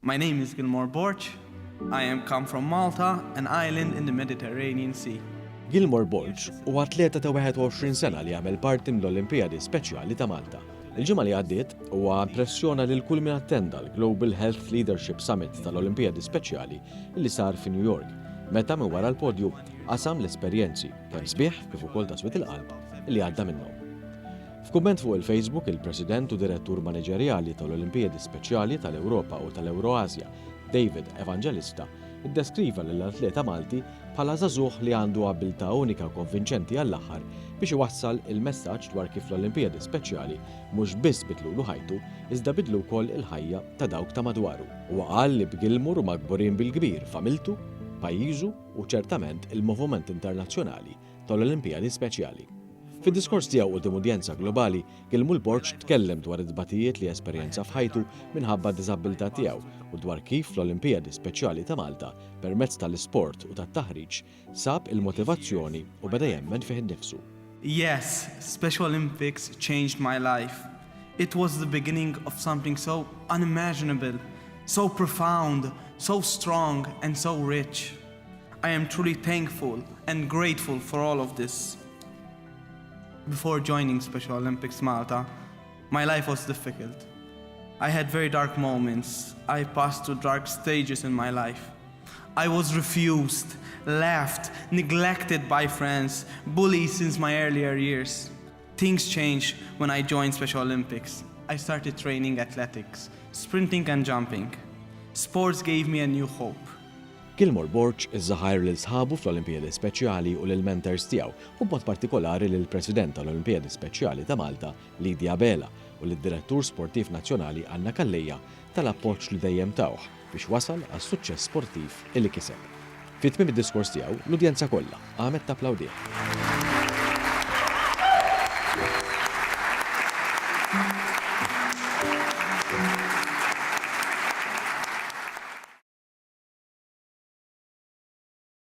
My name is Gilmour Borg. Come from Malta, an island in the Mediterranean Sea. Gilmour Borg huwa atleta ta' 21 sena li għamel parti mill-Olimpijadi Speċjali ta' Malta. Il-ġimgħa li għaddiet huwa impressjona lil kull min attenda l-Global Health Leadership Summit tal-Olimpijadi Speċjali li sar fi New York, meta minn wara l-podju qasam l-esperjenzi kemm sbieħ kif ukoll taswit il-qalb li għadda minnhom. F'kumment fuq il-Facebook, il-President u Direttur Maniġerjali tal-Olimpijadi Speċjali tal-Ewropa u tal-Euroasja, David Evangelista, iddeskriva lill-atleta Malti bħala żagħżugħ li għandu abilità unika u konvinċenti għall-aħħar biex iwassal il-messaġġ dwar kif l-Olimpijadi Speċjali mhux biss bidlulu ħajtu, iżda bidlu wkoll il-ħajja ta' dawk ta' madwaru. Huwa qal li b'Gilmour huma kburin bil-kbir f'għamiltu, pajjiżu u ċertament il-moviment internazzjonali tal-Olimpijadi Speċjali. Fid-diskors tiegħu quddiem Udjenza Globali, Gilmour Borg tkellem dwar it-tbatijiet li esperjenza f'ħajtu minħabba d-diżabbiltà tiegħu u dwar kif l-Olimpijadi Speċjali ta' Malta permezz tal-isport u tat-taħriġ sab il-motivazzjoni u beda jemmen fih innifsu. Yes, Special Olympics changed my life. It was the beginning of something so unimaginable, so profound, so strong and so rich. I am truly thankful and grateful for all of this. Before joining Special Olympics Malta, my life was difficult. I had very dark moments. I passed through dark stages in my life. I was refused, laughed, neglected by friends, bullied since my earlier years. Things changed when I joined Special Olympics. I started training athletics, sprinting and jumping. Sports gave me a new hope. Gilmour Borg iżżaħar lil sħabu fl-Olimpijadi Speċjali u lil mentors tiegħu u b'mod partikolari lil President tal-Olimpijadi Speċjali ta' Malta, Lidja Bela, u lid-Direttur Sportiv Nazzjonali Anna Kallejja tal-appoġġ li dejjem tawh biex wasal għas-suċċess sportiv illi kiseb. Fit-tmiem id-diskors tiegħu l-udjenza kollha qamet tapplawdih.